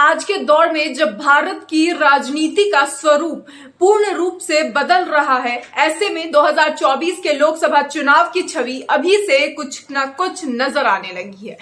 आज के दौर में जब भारत की राजनीति का स्वरूप पूर्ण रूप से बदल रहा है, ऐसे में 2024 के लोकसभा चुनाव की छवि अभी से कुछ न कुछ नजर आने लगी है।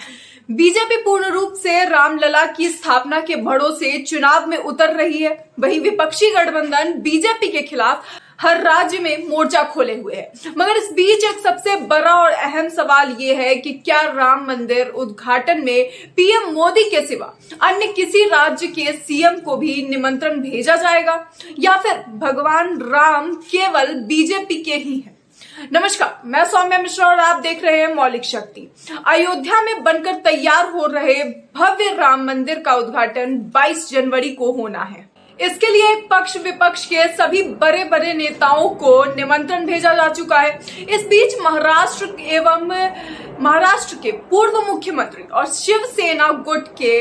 बीजेपी पूर्ण रूप से रामलला की स्थापना के भरोसे चुनाव में उतर रही है। वहीं विपक्षी गठबंधन बीजेपी के खिलाफ हर राज्य में मोर्चा खोले हुए है। मगर इस बीच एक सबसे बड़ा और अहम सवाल ये है कि क्या राम मंदिर उद्घाटन में पीएम मोदी के सिवा अन्य किसी राज्य के सीएम को भी निमंत्रण भेजा जाएगा या फिर भगवान राम केवल बीजेपी के ही हैं? नमस्कार, मैं सौम्या मिश्रा और आप देख रहे हैं मौलिक शक्ति। अयोध्या में बनकर तैयार हो रहे भव्य राम मंदिर का उद्घाटन 22 जनवरी को होना है। इसके लिए एक पक्ष विपक्ष के सभी बड़े बड़े नेताओं को निमंत्रण भेजा जा चुका है। इस बीच महाराष्ट्र के पूर्व मुख्यमंत्री और शिवसेना गुट के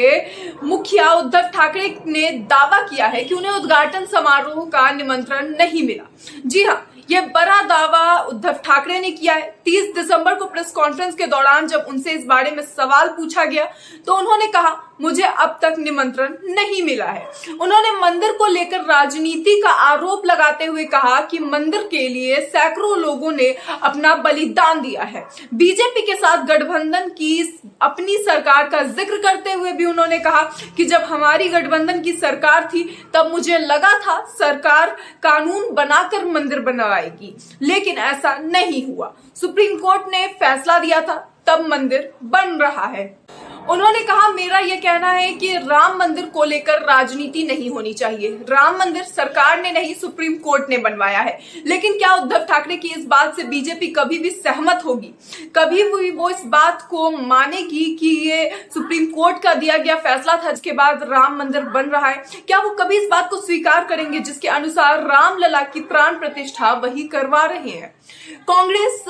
मुखिया उद्धव ठाकरे ने दावा किया है कि उन्हें उद्घाटन समारोह का निमंत्रण नहीं मिला। जी हाँ, यह बड़ा दावा उद्धव ठाकरे ने किया है। 30 दिसंबर को प्रेस कॉन्फ्रेंस के दौरान जब उनसे इस बारे में सवाल पूछा गया तो उन्होंने कहा, मुझे अब तक निमंत्रण नहीं मिला है। उन्होंने मंदिर को लेकर राजनीति का आरोप लगाते हुए कहा कि मंदिर के लिए सैकड़ों लोगों ने अपना बलिदान दिया है। बीजेपी के साथ गठबंधन की अपनी सरकार का जिक्र करते हुए भी उन्होंने कहा कि जब हमारी गठबंधन की सरकार थी तब मुझे लगा था सरकार कानून बनाकर मंदिर बनवाएगी, लेकिन ऐसा नहीं हुआ। सुप्रीम कोर्ट ने फैसला दिया था, तब मंदिर बन रहा है। उन्होंने कहा, मेरा यह कहना है कि राम मंदिर को लेकर राजनीति नहीं होनी चाहिए। राम मंदिर सरकार ने नहीं, सुप्रीम कोर्ट ने बनवाया है। लेकिन क्या उद्धव ठाकरे की इस बात से बीजेपी कभी भी सहमत होगी? कभी भी वो इस बात को मानेगी कि ये सुप्रीम कोर्ट का दिया गया फैसला था जिसके बाद राम मंदिर बन रहा है? क्या वो कभी इस बात को स्वीकार करेंगे जिसके अनुसार रामलला की प्राण प्रतिष्ठा वही करवा रहे हैं? कांग्रेस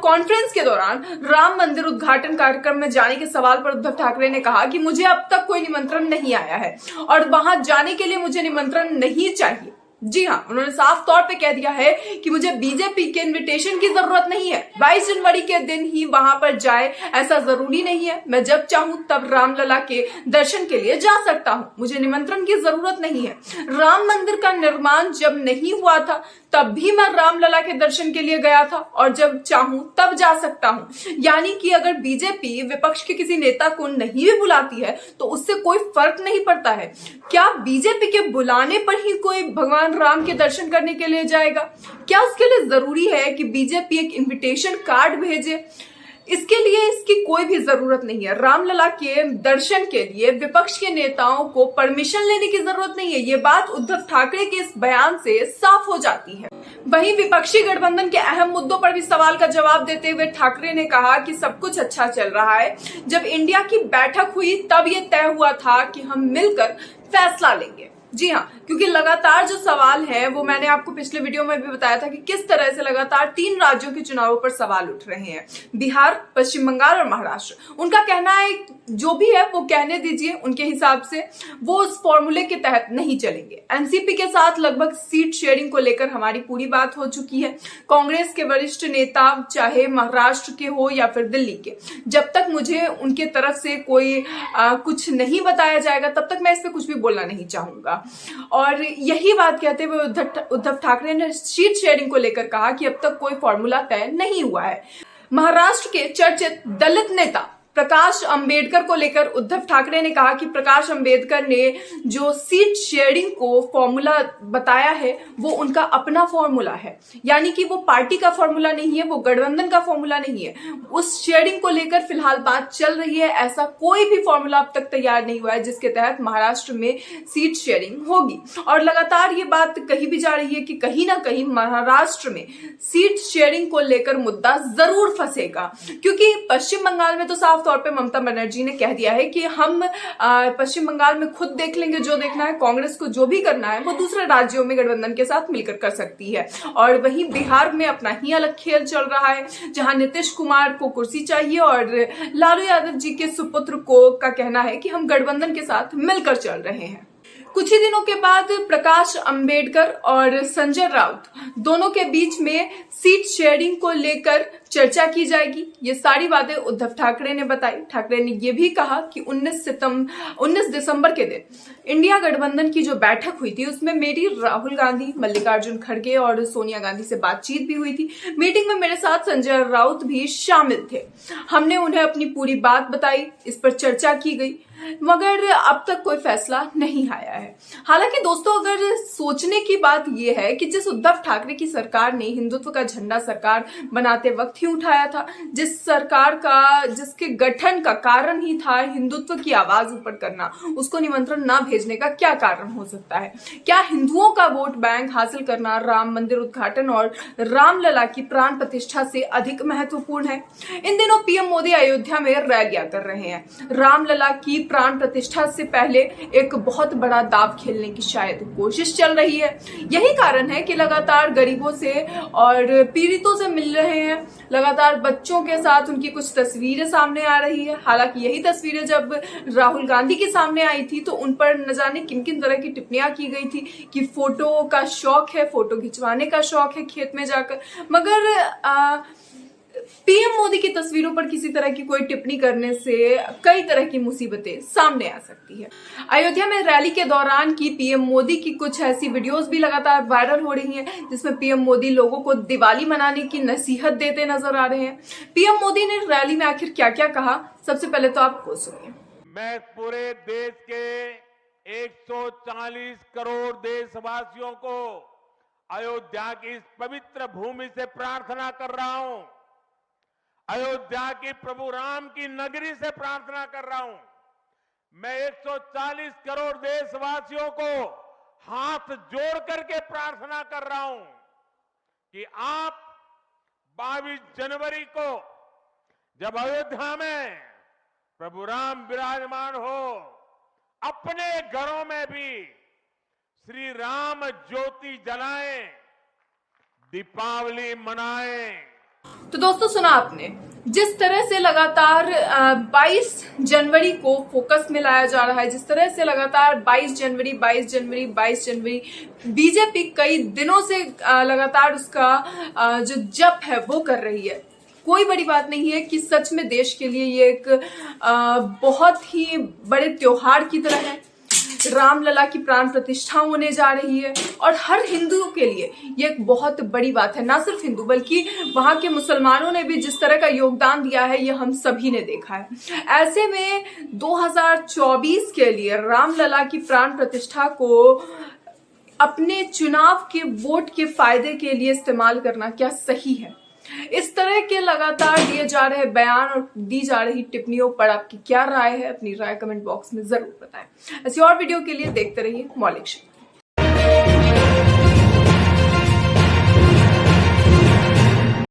कॉन्फ्रेंस के दौरान राम मंदिर उद्घाटन कार्यक्रम में जाने के सवाल पर उद्धव ठाकरे ने कहा कि मुझे अब तक कोई निमंत्रण नहीं आया है और वहां जाने के लिए मुझे निमंत्रण नहीं चाहिए। जी हाँ, उन्होंने साफ तौर पे कह दिया है कि मुझे बीजेपी के इनविटेशन की जरूरत नहीं है। 22 जनवरी के दिन ही वहां पर जाए ऐसा जरूरी नहीं है। मैं जब चाहूं तब रामलला के दर्शन के लिए जा सकता हूं। मुझे निमंत्रण की जरूरत नहीं है। राम मंदिर का निर्माण जब नहीं हुआ था तब भी मैं रामलला के दर्शन के लिए गया था और जब चाहूं तब जा सकता हूं। यानी कि अगर बीजेपी विपक्ष के किसी नेता को नहीं भी बुलाती है तो उससे कोई फर्क नहीं पड़ता है। क्या बीजेपी के बुलाने पर ही कोई भगवान राम के दर्शन करने के लिए जाएगा? क्या उसके लिए जरूरी है कि बीजेपी एक इनविटेशन कार्ड भेजे? इसके लिए इसकी कोई भी जरूरत नहीं है। रामलला के दर्शन के लिए विपक्ष के नेताओं को परमिशन लेने की जरूरत नहीं है। ये बात उद्धव ठाकरे के इस बयान से साफ हो जाती है। वहीं विपक्षी गठबंधन के अहम मुद्दों पर भी सवाल का जवाब देते हुए ठाकरे ने कहा कि सब कुछ अच्छा चल रहा है। जब इंडिया की बैठक हुई तब ये तय हुआ था कि हम मिलकर फैसला लेंगे। जी हाँ, क्योंकि लगातार जो सवाल है वो मैंने आपको पिछले वीडियो में भी बताया था कि किस तरह से लगातार 3 राज्यों के चुनावों पर सवाल उठ रहे हैं, बिहार, पश्चिम बंगाल और महाराष्ट्र। उनका कहना है जो भी है वो कहने दीजिए, उनके हिसाब से वो उस फॉर्मूले के तहत नहीं चलेंगे। एनसीपी के साथ लगभग सीट शेयरिंग को लेकर हमारी पूरी बात हो चुकी है। कांग्रेस के वरिष्ठ नेता चाहे महाराष्ट्र के हो या फिर दिल्ली के, जब तक मुझे उनके तरफ से कोई कुछ नहीं बताया जाएगा तब तक मैं इस पर कुछ भी बोलना नहीं चाहूंगा। और यही बात कहते हुए उद्धव ठाकरे ने सीट शेयरिंग को लेकर कहा कि अब तक कोई फॉर्मूला तय नहीं हुआ है। महाराष्ट्र के चर्चित दलित नेता प्रकाश अंबेडकर को लेकर उद्धव ठाकरे ने कहा कि प्रकाश अंबेडकर ने जो सीट शेयरिंग को फॉर्मूला बताया है वो उनका अपना फॉर्मूला है, यानी कि वो पार्टी का फॉर्मूला नहीं है, वो गठबंधन का फॉर्मूला नहीं है। उस शेयरिंग को लेकर फिलहाल बात चल रही है। ऐसा कोई भी फॉर्मूला अब तक तैयार नहीं हुआ है जिसके तहत महाराष्ट्र में सीट शेयरिंग होगी। और लगातार ये बात कही भी जा रही है कि कहीं ना कहीं महाराष्ट्र में सीट शेयरिंग को लेकर मुद्दा जरूर फंसेगा, क्योंकि पश्चिम बंगाल में तो साफ तौर पे ममता बनर्जी ने कह दिया है कि हम पश्चिम बंगाल में खुद देख लेंगे जो देखना है, कांग्रेस को जो भी करना है वो दूसरे राज्यों में गठबंधन के साथ मिलकर कर सकती है। और वहीं बिहार में अपना ही अलग खेल चल रहा है, जहां नीतीश कुमार को कुर्सी चाहिए और लालू यादव जी के सुपुत्र को का कहना है कि हम गठबंधन के साथ मिलकर चल रहे हैं। कुछ ही दिनों के बाद प्रकाश अंबेडकर और संजय राउत दोनों के बीच में सीट शेयरिंग को लेकर चर्चा की जाएगी। ये सारी बातें उद्धव ठाकरे ने बताई। ठाकरे ने यह भी कहा कि 19 दिसंबर के दिन इंडिया गठबंधन की जो बैठक हुई थी उसमें मेरी राहुल गांधी, मल्लिकार्जुन खड़गे और सोनिया गांधी से बातचीत भी हुई थी। मीटिंग में मेरे साथ संजय राउत भी शामिल थे। हमने उन्हें अपनी पूरी बात बताई, इस पर चर्चा की गई, मगर अब तक कोई फैसला नहीं आया है। हालांकि दोस्तों, अगर सोचने की बात यह है कि जिस उद्धव ठाकरे की सरकार ने हिंदुत्व का झंडा सरकार बनाते वक्त ही उठाया था, जिस सरकार का जिसके गठन का कारण ही था हिंदुत्व की आवाज ऊपर करना, उसको निमंत्रण ना भेजने का क्या कारण हो सकता है? क्या हिंदुओं का वोट बैंक हासिल करना राम मंदिर उद्घाटन और रामलला की प्राण प्रतिष्ठा से अधिक महत्वपूर्ण है? इन दिनों पीएम मोदी अयोध्या में रैलियां कर रहे हैं। रामलला की प्राण प्रतिष्ठा से पहले एक बहुत बड़ा दांव खेलने की शायद कोशिश चल रही है। यही कारण है कि लगातार गरीबों से और पीड़ितों से मिल रहे हैं, लगातार बच्चों के साथ उनकी कुछ तस्वीरें सामने आ रही है। हालांकि यही तस्वीरें जब राहुल गांधी के सामने आई थी तो उन पर न जाने किन किन तरह की टिप्पणियां की गई थी कि फोटो का शौक है, फोटो खिंचवाने का शौक है खेत में जाकर, मगर पीएम मोदी की तस्वीरों पर किसी तरह की कोई टिप्पणी करने से कई तरह की मुसीबतें सामने आ सकती है। अयोध्या में रैली के दौरान की पीएम मोदी की कुछ ऐसी वीडियोस भी लगातार वायरल हो रही हैं जिसमें पीएम मोदी लोगों को दिवाली मनाने की नसीहत देते नजर आ रहे हैं। पीएम मोदी ने रैली में आखिर क्या क्या कहा, सबसे पहले तो आप वो सुनिए। मैं पूरे देश के 140 करोड़ देशवासियों को अयोध्या की इस पवित्र भूमि से प्रार्थना कर रहा हूं। अयोध्या की प्रभु राम की नगरी से प्रार्थना कर रहा हूं। मैं 140 करोड़ देशवासियों को हाथ जोड़ करके प्रार्थना कर रहा हूं कि आप 22 जनवरी को जब अयोध्या में प्रभु राम विराजमान हो, अपने घरों में भी श्री राम ज्योति जलाएं, दीपावली मनाएं। तो दोस्तों, सुना आपने जिस तरह से लगातार 22 जनवरी को फोकस में लाया जा रहा है, जिस तरह से लगातार 22 जनवरी बीजेपी कई दिनों से लगातार उसका जो जप है वो कर रही है। कोई बड़ी बात नहीं है कि सच में देश के लिए ये एक बहुत ही बड़े त्योहार की तरह है। रामलला की प्राण प्रतिष्ठा होने जा रही है और हर हिंदू के लिए ये एक बहुत बड़ी बात है। ना सिर्फ हिंदू बल्कि वहां के मुसलमानों ने भी जिस तरह का योगदान दिया है ये हम सभी ने देखा है। ऐसे में 2024 के लिए रामलला की प्राण प्रतिष्ठा को अपने चुनाव के वोट के फायदे के लिए इस्तेमाल करना क्या सही है? इस तरह के लगातार दिए जा रहे बयान और दी जा रही टिप्पणियों पर आपकी क्या राय है? अपनी राय कमेंट बॉक्स में जरूर बताएं। ऐसी और वीडियो के लिए देखते रहिए मौलिक।